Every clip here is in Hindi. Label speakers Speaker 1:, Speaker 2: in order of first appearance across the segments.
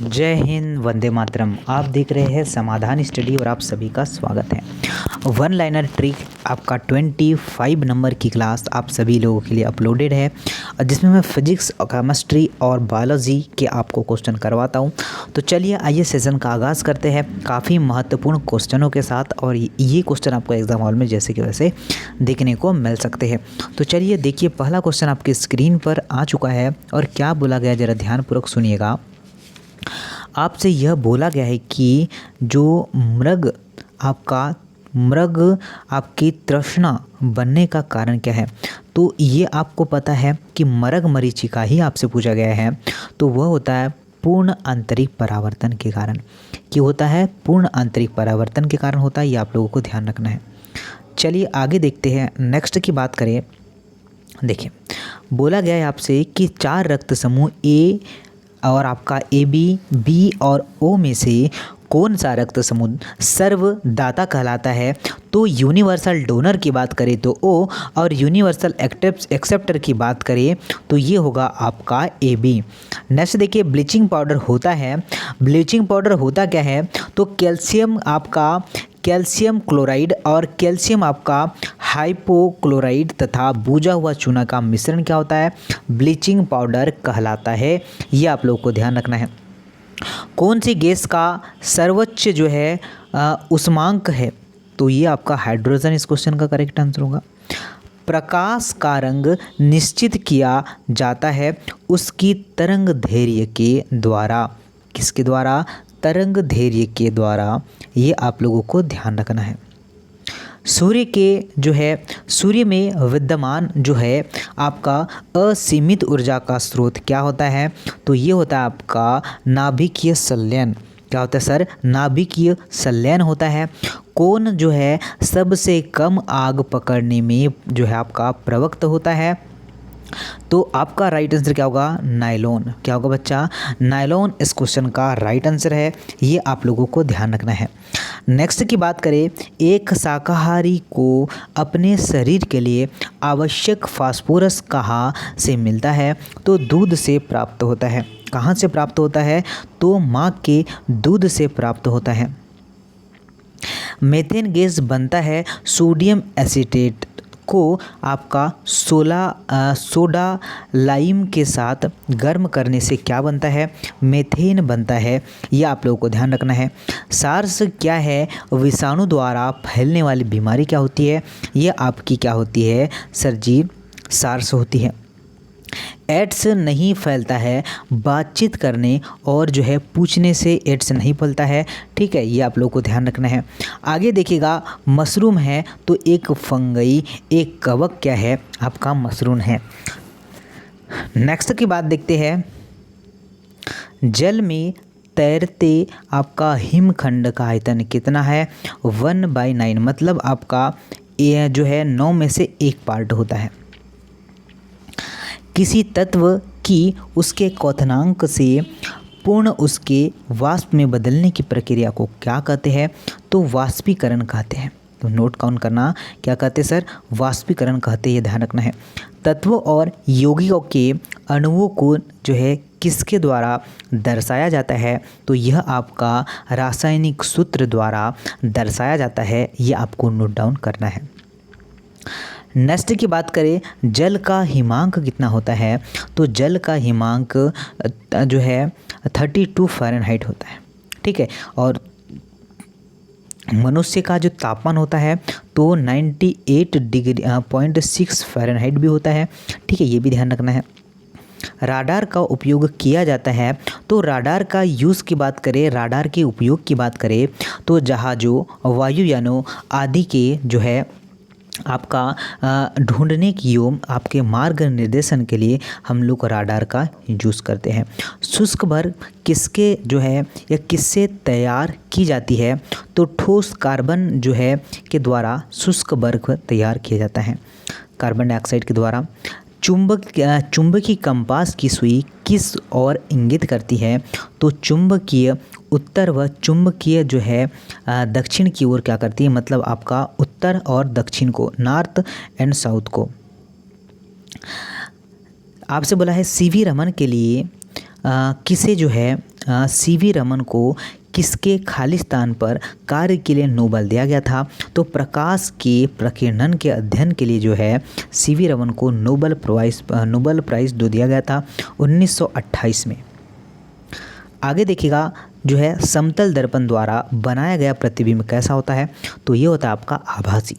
Speaker 1: जय हिंद, वंदे मातरम। आप देख रहे हैं समाधान स्टडी और आप सभी का स्वागत है। वन लाइनर ट्रिक आपका 25 नंबर की क्लास आप सभी लोगों के लिए अपलोडेड है, जिसमें मैं फिजिक्स, केमिस्ट्री और बायोलॉजी के आपको क्वेश्चन करवाता हूं। तो चलिए आइए सेशन का आगाज़ करते हैं काफ़ी महत्वपूर्ण क्वेश्चनों के साथ, और ये क्वेश्चन आपको एग्जाम हॉल में जैसे कि वैसे देखने को मिल सकते हैं। तो चलिए देखिए, पहला क्वेश्चन आपकी स्क्रीन पर आ चुका है और क्या बोला गया, ज़रा ध्यानपूर्वक सुनिएगा। आपसे यह बोला गया है कि जो मृग आपकी तृष्णा बनने का कारण क्या है। तो ये आपको पता है कि मृग मरीचिका ही आपसे पूछा गया है। तो वह होता है पूर्ण आंतरिक परावर्तन के कारण। कि होता है पूर्ण आंतरिक परावर्तन के कारण होता है, ये आप लोगों को ध्यान रखना है। चलिए आगे देखते हैं, नेक्स्ट की बात करें। देखिए, बोला गया है आपसे कि 4 रक्त समूह ए और आपका बी और ओ में से कौन सा रक्त समूह सर्वदाता कहलाता है। तो यूनिवर्सल डोनर की बात करें तो ओ, और यूनिवर्सल एक्सेप्टर की बात करें तो ये होगा आपका बी। नेक्स्ट देखिए, ब्लीचिंग पाउडर होता है। ब्लीचिंग पाउडर होता क्या है, तो कैल्शियम क्लोराइड और कैल्शियम आपका हाइपोक्लोराइड तथा भुजा हुआ चूना का मिश्रण क्या होता है, ब्लीचिंग पाउडर कहलाता है। ये आप लोगों को ध्यान रखना है। कौन सी गैस का सर्वोच्च जो है उष्मांक है, तो ये आपका हाइड्रोजन इस क्वेश्चन का करेक्ट आंसर होगा। प्रकाश का रंग निश्चित किया जाता है उसकी तरंग दैर्घ्य के द्वारा। किसके द्वारा, तरंग दैर्घ्य के द्वारा। ये आप लोगों को ध्यान रखना है। सूर्य में विद्यमान जो है आपका असीमित ऊर्जा का स्रोत क्या होता है, तो ये होता है आपका नाभिकीय संलयन। क्या होता है सर, नाभिकीय संलयन होता है। कौन जो है सबसे कम आग पकड़ने में जो है आपका प्रवक्त होता है, तो आपका राइट आंसर क्या होगा, नायलॉन। क्या होगा बच्चा, नायलॉन इस क्वेश्चन का राइट आंसर है। ये आप लोगों को ध्यान रखना है। नेक्स्ट की बात करें, एक शाकाहारी को अपने शरीर के लिए आवश्यक फास्फोरस कहाँ से मिलता है, तो दूध से प्राप्त होता है। कहाँ से प्राप्त होता है, तो माँ के दूध से प्राप्त होता है। मेथेन गैस बनता है सोडियम एसीटेट को आपका सोडा लाइम के साथ गर्म करने से क्या बनता है, मेथेन बनता है। यह आप लोगों को ध्यान रखना है। सार्स क्या है, विषाणु द्वारा फैलने वाली बीमारी क्या होती है, यह आपकी क्या होती है सर जी, सार्स होती है। एड्स नहीं फैलता है बातचीत करने और जो है पूछने से एड्स नहीं फैलता है। ठीक है, ये आप लोगों को ध्यान रखना है। आगे देखिएगा, मशरूम है तो एक फंगई, एक कवक क्या है, आपका मशरूम है। नेक्स्ट की बात देखते हैं। जल में तैरते आपका हिमखंड का आयतन कितना है, 1/9, मतलब आपका ये जो है 9 में से 1 पार्ट होता है। किसी तत्व की उसके क्वथनांक से पूर्ण उसके वाष्प में बदलने की प्रक्रिया को क्या कहते हैं, तो वाष्पीकरण कहते हैं। तो नोट डाउन करना, क्या कहते हैं सर, वाष्पीकरण कहते हैं, ये ध्यान रखना है। तत्वों और यौगिकों के अणुओं को जो है किसके द्वारा दर्शाया जाता है, तो यह आपका रासायनिक सूत्र द्वारा दर्शाया जाता है। ये आपको नोट डाउन करना है। नेक्स्ट की बात करें, जल का हिमांक कितना होता है, तो जल का हिमांक जो है 32 फ़ारेनहाइट होता है। ठीक है, और मनुष्य का जो तापमान होता है तो 98.6 फ़ारेनहाइट भी होता है। ठीक है, ये भी ध्यान रखना है। राडार का उपयोग किया जाता है, तो राडार का यूज़ की बात करें, राडार के उपयोग की बात करें तो जहाज़ों, वायुयानों आदि के जो है आपका ढूंढने की एवं आपके मार्ग निर्देशन के लिए हम लोग राडार का यूज़ करते हैं। शुष्क बर्फ किसके जो है या किससे तैयार की जाती है, तो ठोस कार्बन जो है के द्वारा शुष्क बर्फ तैयार किया जाता है, कार्बन डाइऑक्साइड के द्वारा। चुंबकीय कंपास की सुई किस ओर इंगित करती है, तो चुंबकीय उत्तर व चुंबकीय जो है दक्षिण की ओर क्या करती है, मतलब आपका उत्तर और दक्षिण को, नॉर्थ एंड साउथ को। आपसे बोला है सीवी रमन के लिए किसे जो है सीवी रमन को किसके खालिस्तान पर कार्य के लिए नोबेल दिया गया था? तो प्रकाश के प्रकीर्णन के अध्ययन के लिए जो है सीवी रमन को नोबेल प्राइज़ दिया गया था 1928 में। आगे देखिएगा जो है समतल दर्पण द्वारा बनाया गया प्रतिबिंब कैसा होता है? तो ये होता है आपका आभासी।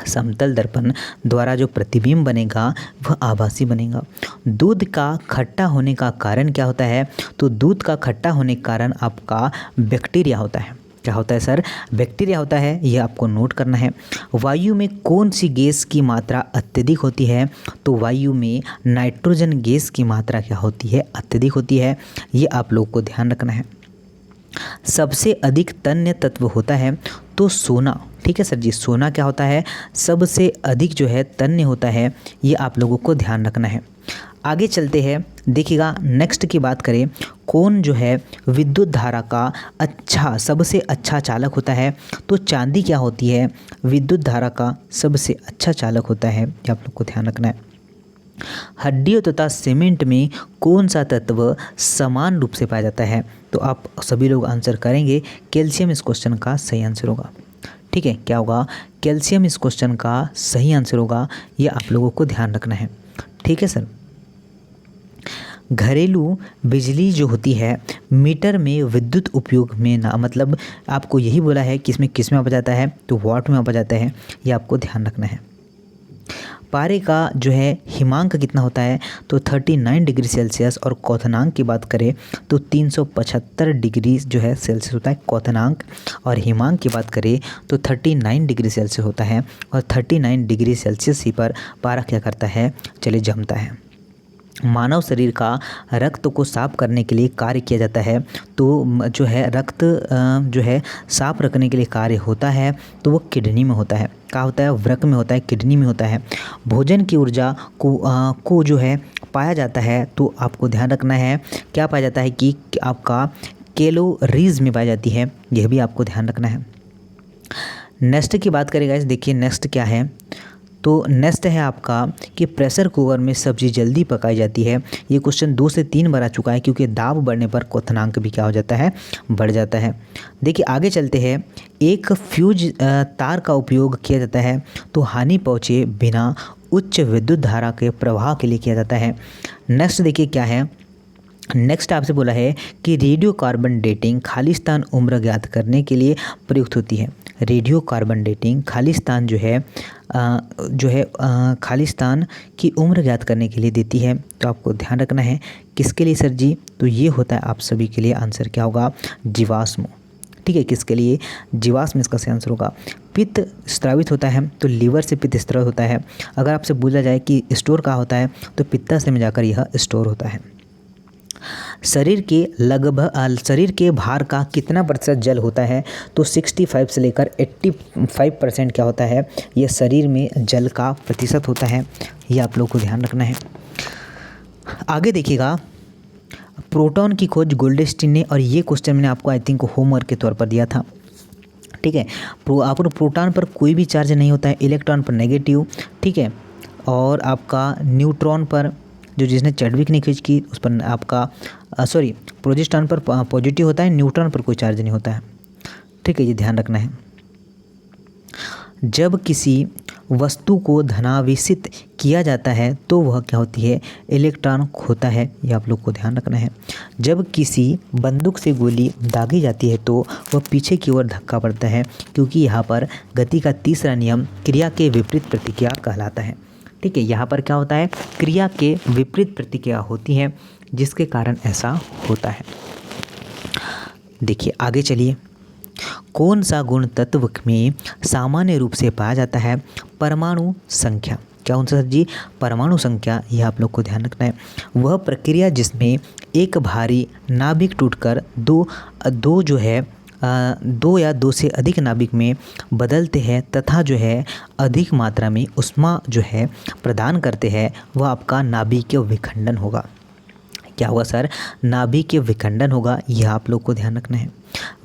Speaker 1: समतल दर्पण द्वारा जो प्रतिबिंब बनेगा वह आभासी बनेगा। दूध का खट्टा होने का कारण क्या होता है? तो दूध का खट्टा होने का कारण आपका बैक्टीरिया होता है। क्या होता है सर? बैक्टीरिया होता है, ये आपको नोट करना है। वायु में कौन सी गैस की मात्रा अत्यधिक होती है? तो वायु में नाइट्रोजन गैस की मात्रा क्या होती है? अत्यधिक होती है। ये आप लोग को ध्यान रखना है। सबसे अधिक तन्य तत्व होता है तो सोना। ठीक है सर जी, सोना क्या होता है? सबसे अधिक जो है तन्य होता है। ये आप लोगों को ध्यान रखना है। आगे चलते हैं, देखिएगा नेक्स्ट की बात करें, कौन जो है विद्युत धारा का सबसे अच्छा चालक होता है? तो चांदी क्या होती है? विद्युत धारा का सबसे अच्छा चालक होता है। ये आप लोग को ध्यान रखना है। हड्डियों तथा सीमेंट में कौन सा तत्व समान रूप से पाया जाता है? तो आप सभी लोग आंसर करेंगे कैल्शियम इस क्वेश्चन का सही आंसर होगा। ठीक है, क्या होगा? कैल्शियम इस क्वेश्चन का सही आंसर होगा। ये आप लोगों को ध्यान रखना है। ठीक है सर। घरेलू बिजली जो होती है मीटर में विद्युत उपयोग में ना, मतलब आपको यही बोला है कि इसमें किस में मापा जाता है? तो वाट में मापा जाता है। ये आपको ध्यान रखना है। पारे का जो है हिमांक कितना होता है? तो 39 डिग्री सेल्सियस। और क्वथनांक की बात करें तो 375 डिग्री जो है सेल्सियस होता है क्वथनांक। और हिमांक की बात करें तो 39 डिग्री सेल्सियस होता है। और 39 डिग्री सेल्सियस ही पर पारा क्या करता है? चलिए जमता है। मानव शरीर का रक्त को साफ करने के लिए कार्य किया जाता है। तो जो है रक्त जो है साफ रखने के लिए कार्य होता है तो वो किडनी में होता है। क्या होता है? वृक्क में होता है, किडनी में होता है। भोजन की ऊर्जा को जो है पाया जाता है तो आपको ध्यान रखना है क्या पाया जाता है कि आपका कैलोरीज में पाई जाती है। यह भी आपको ध्यान रखना है। नेक्स्ट की बात करेगा इस, देखिए नेक्स्ट क्या है? तो नेक्स्ट है आपका कि प्रेशर कुकर में सब्जी जल्दी पकाई जाती है। ये क्वेश्चन 2 से 3 बार आ चुका है क्योंकि दाब बढ़ने पर क्वथनांक भी क्या हो जाता है? बढ़ जाता है। देखिए आगे चलते हैं। एक फ्यूज तार का उपयोग किया जाता है तो हानि पहुँचे बिना उच्च विद्युत धारा के प्रवाह के लिए किया जाता है। नेक्स्ट देखिए क्या है? नेक्स्ट आपसे बोला है कि रेडियो कार्बन डेटिंग खालिस्तान उम्र ज्ञात करने के लिए प्रयुक्त होती है। रेडियो कार्बन डेटिंग खालिस्तान जो है खालिस्तान की उम्र ज्ञात करने के लिए देती है। तो आपको ध्यान रखना है किसके लिए सर जी? तो ये होता है आप सभी के लिए। आंसर क्या होगा? जीवाश्म। ठीक है, किसके लिए? जीवाश्म इसका सही आंसर होगा। पित्त स्रावित होता है तो लीवर से पित्त स्रावित होता है। अगर आपसे पूछा जाए कि स्टोर कहाँ होता है तो पित्ताशय में जाकर यह स्टोर होता है। शरीर के भार का कितना प्रतिशत जल होता है? तो 65 से लेकर 85% क्या होता है? ये शरीर में जल का प्रतिशत होता है। ये आप लोग को ध्यान रखना है। आगे देखिएगा, प्रोटॉन की खोज गोल्डस्टीन ने, और ये क्वेश्चन मैंने आपको आई थिंक होमवर्क के तौर पर दिया था। ठीक है, आपको प्रोटॉन पर कोई भी चार्ज नहीं होता है, इलेक्ट्रॉन पर नेगेटिव। ठीक है, और आपका न्यूट्रॉन पर जो जिसने चैडविक ने खोज की उस पर आपका प्रोजेस्ट्रॉन पर पॉजिटिव होता है, न्यूट्रॉन पर कोई चार्ज नहीं होता है। ठीक है, ये ध्यान रखना है। जब किसी वस्तु को धनावेशित किया जाता है तो वह क्या होती है? इलेक्ट्रॉन होता है। ये आप लोग को ध्यान रखना है। जब किसी बंदूक से गोली दागी जाती है तो वह पीछे की ओर धक्का पड़ता है क्योंकि यहाँ पर गति का तीसरा नियम क्रिया के विपरीत प्रतिक्रिया कहलाता है। ठीक है, यहाँ पर क्या होता है? क्रिया के विपरीत प्रतिक्रिया होती है जिसके कारण ऐसा होता है। देखिए आगे चलिए, कौन सा गुण तत्व में सामान्य रूप से पाया जाता है? परमाणु संख्या। क्या कौन सा जी? परमाणु संख्या। यह आप लोग को ध्यान रखना है। वह प्रक्रिया जिसमें एक भारी नाभिक टूटकर दो या दो से अधिक नाभिक में बदलते हैं तथा जो है अधिक मात्रा में ऊष्मा जो है प्रदान करते हैं, वह आपका नाभिकीय विखंडन होगा। क्या होगा सर? नाभिकीय विखंडन होगा। यह आप लोग को ध्यान रखना है।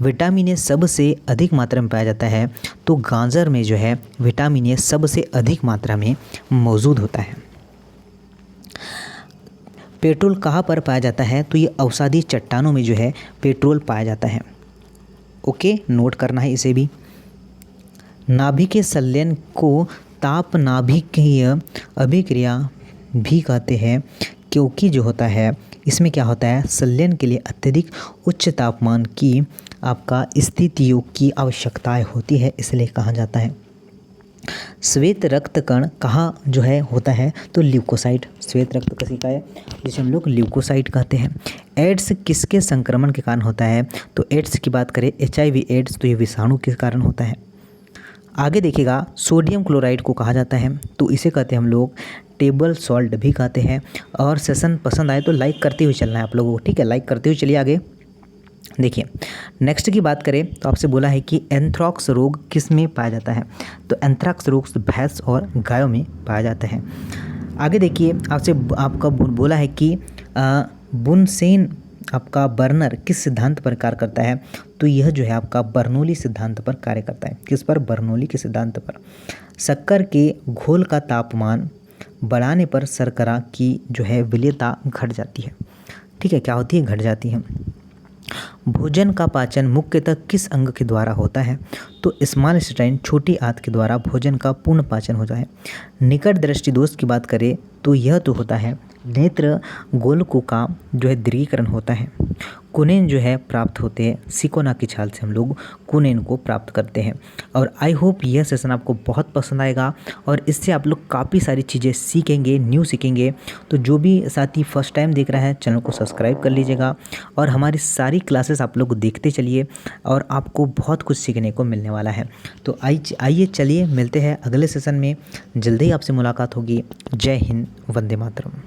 Speaker 1: विटामिन ए सबसे अधिक मात्रा में पाया जाता है तो गाजर में जो है विटामिन ए सबसे अधिक मात्रा में मौजूद होता है। पेट्रोल कहाँ पर पाया जाता है? तो ये अवसादी चट्टानों में जो है पेट्रोल पाया जाता है। ओके, नोट करना है इसे भी। नाभिकीय संलयन को ताप नाभिकीय अभिक्रिया भी कहते हैं, क्योंकि जो होता है इसमें क्या होता है, संलयन के लिए अत्यधिक उच्च तापमान की आपका स्थितियों की आवश्यकताएं होती है, इसलिए कहा जाता है। श्वेत रक्त कण कहाँ जो है होता है? तो ल्यूकोसाइट, श्वेत रक्त कशिका है जिसे हम लोग ल्यूकोसाइट कहते हैं। एड्स किसके संक्रमण के कारण होता है? तो एड्स की बात करें HIV एड्स, तो ये विषाणु के कारण होता है। आगे देखिएगा, सोडियम क्लोराइड को कहा जाता है, तो इसे कहते हैं हम लोग टेबल सॉल्ट भी कहते हैं। और सेशन पसंद आए तो लाइक करते हुए चलना है आप लोगों को, ठीक है, लाइक करते हुए चलिए आगे। देखिए नेक्स्ट की बात करें तो आपसे बोला है कि एंथ्रॉक्स रोग किस में पाया जाता है? तो एंथ्रैक्स रोग भैंस और गायों में पाया जाता है। आगे देखिए, आपका बोला है कि बुनसेन आपका बर्नर किस सिद्धांत पर कार्य करता है? तो यह जो है आपका बर्नौली सिद्धांत पर कार्य करता है। किस पर? बर्नौली के सिद्धांत पर। शक्कर के घोल का तापमान बढ़ाने पर शर्करा की जो है विलेयता घट जाती है। ठीक है, क्या होती है? घट जाती है। भोजन का पाचन मुख्यतः किस अंग के द्वारा होता है? तो स्मॉल इंटेस्टाइन, छोटी आंत के द्वारा भोजन का पूर्ण पाचन होता है। निकट दृष्टि दोष की बात करें तो यह तो होता है नेत्र गोलकों का जो है दृढ़ीकरण होता है। कुनेन जो है प्राप्त होते हैं सिकोना की छाल से, हम लोग कुनेन को प्राप्त करते हैं। और आई होप यह सेशन आपको बहुत पसंद आएगा और इससे आप लोग काफ़ी सारी चीज़ें सीखेंगे, न्यू सीखेंगे। तो जो भी साथी फर्स्ट टाइम देख रहा है चैनल को सब्सक्राइब कर लीजिएगा और हमारी सारी क्लासेस आप लोग देखते चलिए और आपको बहुत कुछ सीखने को मिलने वाला है। तो आइए चलिए मिलते हैं अगले सेशन में, जल्दी ही आपसे मुलाकात होगी। जय हिंद, वंदे मातरम।